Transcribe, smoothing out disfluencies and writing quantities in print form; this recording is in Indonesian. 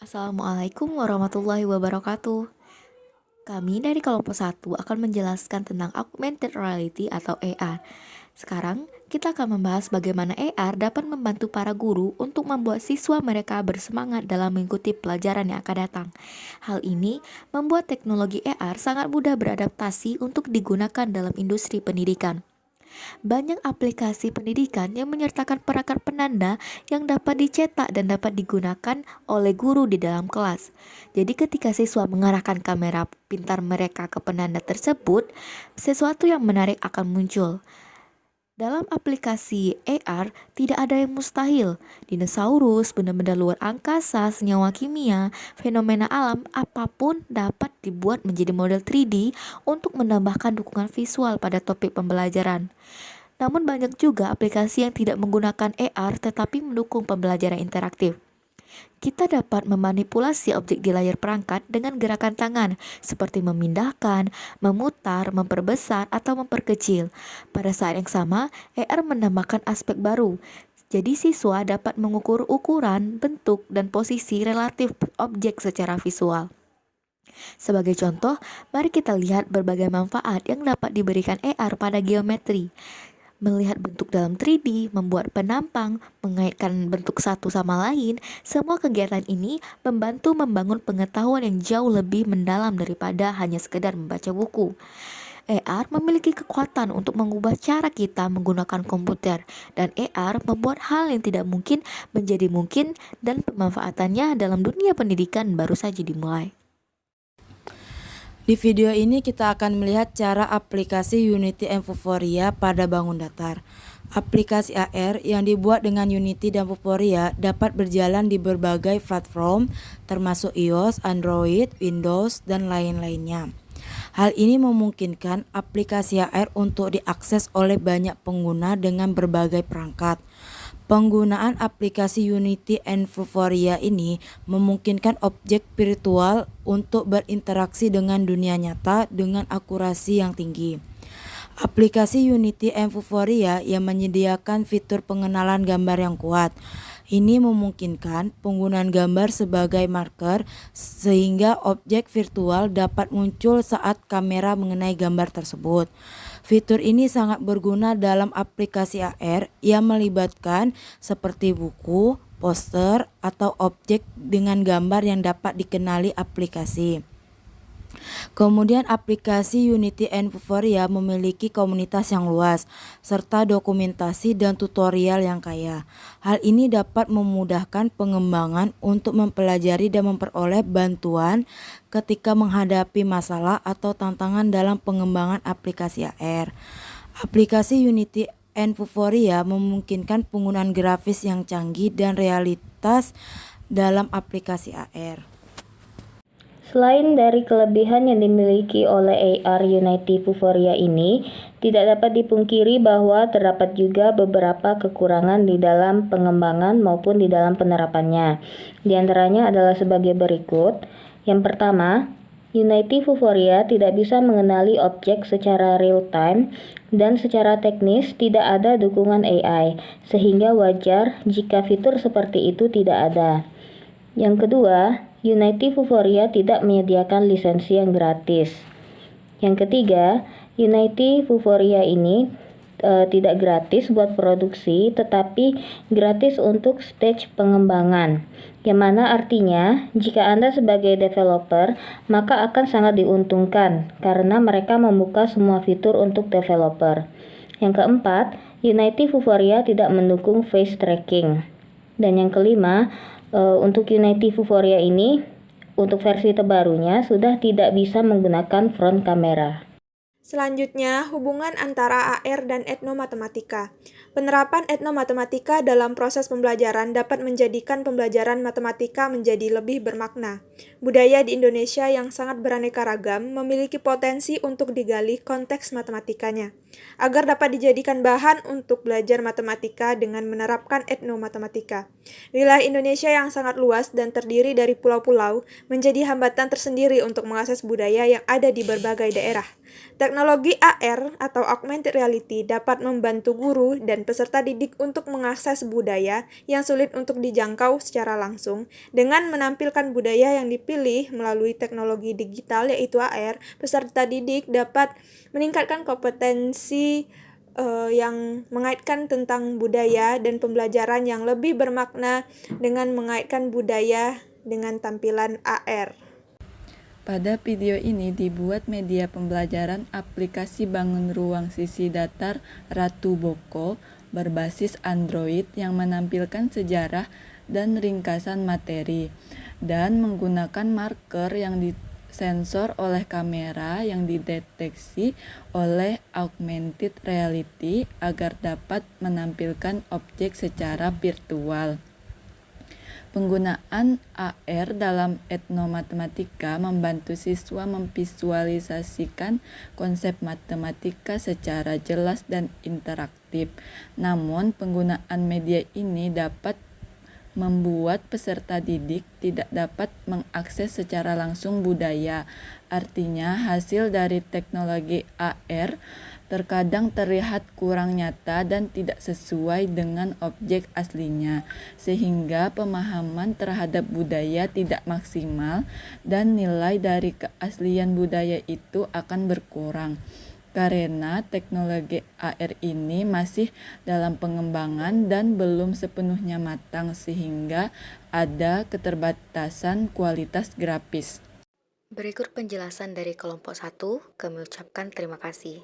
Assalamualaikum warahmatullahi wabarakatuh. Kami dari kelompok satu akan menjelaskan tentang augmented reality atau AR. Sekarang, kita akan membahas bagaimana AR dapat membantu para guru untuk membuat siswa mereka bersemangat dalam mengikuti pelajaran yang akan datang. Hal ini membuat teknologi AR sangat mudah beradaptasi untuk digunakan dalam industri pendidikan. Banyak aplikasi pendidikan yang menyertakan perangkat penanda yang dapat dicetak dan dapat digunakan oleh guru di dalam kelas. Jadi ketika siswa mengarahkan kamera pintar mereka ke penanda tersebut, sesuatu yang menarik akan muncul. Dalam aplikasi AR, tidak ada yang mustahil. Dinosaurus, benda-benda luar angkasa, senyawa kimia, fenomena alam, apapun dapat dibuat menjadi model 3D untuk menambahkan dukungan visual pada topik pembelajaran. Namun banyak juga aplikasi yang tidak menggunakan AR tetapi mendukung pembelajaran interaktif. Kita dapat memanipulasi objek di layar perangkat dengan gerakan tangan, seperti memindahkan, memutar, memperbesar, atau memperkecil. Pada saat yang sama, AR menambahkan aspek baru. Jadi siswa dapat mengukur ukuran, bentuk, dan posisi relatif objek secara visual. Sebagai contoh, mari kita lihat berbagai manfaat yang dapat diberikan AR pada geometri. Melihat bentuk dalam 3D, membuat penampang, mengaitkan bentuk satu sama lain, semua kegiatan ini membantu membangun pengetahuan yang jauh lebih mendalam daripada hanya sekedar membaca buku. AR memiliki kekuatan untuk mengubah cara kita menggunakan komputer, dan AR membuat hal yang tidak mungkin menjadi mungkin, dan pemanfaatannya dalam dunia pendidikan baru saja dimulai. Di video ini kita akan melihat cara aplikasi Unity and Vuforia pada bangun datar. Aplikasi AR yang dibuat dengan Unity dan Vuforia dapat berjalan di berbagai platform termasuk iOS, Android, Windows, dan lain-lainnya. Hal ini memungkinkan aplikasi AR untuk diakses oleh banyak pengguna dengan berbagai perangkat. Penggunaan aplikasi Unity and Vuforia ini memungkinkan objek virtual untuk berinteraksi dengan dunia nyata dengan akurasi yang tinggi. Aplikasi Unity and Vuforia yang menyediakan fitur pengenalan gambar yang kuat. Ini memungkinkan penggunaan gambar sebagai marker sehingga objek virtual dapat muncul saat kamera mengenai gambar tersebut. Fitur ini sangat berguna dalam aplikasi AR yang melibatkan seperti buku, poster, atau objek dengan gambar yang dapat dikenali aplikasi. Kemudian aplikasi Unity and Vuforia memiliki komunitas yang luas, serta dokumentasi dan tutorial yang kaya. Hal ini dapat memudahkan pengembangan untuk mempelajari dan memperoleh bantuan ketika menghadapi masalah atau tantangan dalam pengembangan aplikasi AR. Aplikasi Unity and Vuforia memungkinkan penggunaan grafis yang canggih dan realitas dalam aplikasi AR. Selain dari kelebihan yang dimiliki oleh AR Unity Vuforia ini, tidak dapat dipungkiri bahwa terdapat juga beberapa kekurangan di dalam pengembangan maupun di dalam penerapannya. Di antaranya adalah sebagai berikut. Yang pertama, Unity Vuforia tidak bisa mengenali objek secara real-time dan secara teknis tidak ada dukungan AI, sehingga wajar jika fitur seperti itu tidak ada. Yang kedua, Unity Vuforia tidak menyediakan lisensi yang gratis. Yang ketiga, Unity Vuforia ini tidak gratis buat produksi, tetapi gratis untuk stage pengembangan. Yang mana artinya, jika Anda sebagai developer, maka akan sangat diuntungkan karena mereka membuka semua fitur untuk developer. Yang keempat, Unity Vuforia tidak mendukung face tracking. Dan yang kelima, untuk Unity Vuforia ini, untuk versi terbarunya sudah tidak bisa menggunakan front kamera. Selanjutnya, hubungan antara AR dan etnomatematika. Penerapan etnomatematika dalam proses pembelajaran dapat menjadikan pembelajaran matematika menjadi lebih bermakna. Budaya di Indonesia yang sangat beraneka ragam memiliki potensi untuk digali konteks matematikanya, agar dapat dijadikan bahan untuk belajar matematika dengan menerapkan etnomatematika. Wilayah Indonesia yang sangat luas dan terdiri dari pulau-pulau menjadi hambatan tersendiri untuk mengakses budaya yang ada di berbagai daerah. Teknologi AR atau augmented reality dapat membantu guru dan peserta didik untuk mengakses budaya yang sulit untuk dijangkau secara langsung. Dengan menampilkan budaya yang dipilih melalui teknologi digital yaitu AR, peserta didik dapat meningkatkan kompetensi yang mengaitkan tentang budaya dan pembelajaran yang lebih bermakna dengan mengaitkan budaya dengan tampilan AR. Pada video ini dibuat media pembelajaran aplikasi bangun ruang sisi datar Ratu Boko berbasis Android yang menampilkan sejarah dan ringkasan materi dan menggunakan marker yang disensor oleh kamera yang dideteksi oleh augmented reality agar dapat menampilkan objek secara virtual. Penggunaan AR dalam etnomatematika membantu siswa memvisualisasikan konsep matematika secara jelas dan interaktif. Namun, penggunaan media ini dapat membuat peserta didik tidak dapat mengakses secara langsung budaya. Artinya, hasil dari teknologi AR terkadang terlihat kurang nyata dan tidak sesuai dengan objek aslinya, sehingga pemahaman terhadap budaya tidak maksimal dan nilai dari keaslian budaya itu akan berkurang. Karena teknologi AR ini masih dalam pengembangan dan belum sepenuhnya matang sehingga ada keterbatasan kualitas grafis. Berikut penjelasan dari kelompok 1, kami ucapkan terima kasih.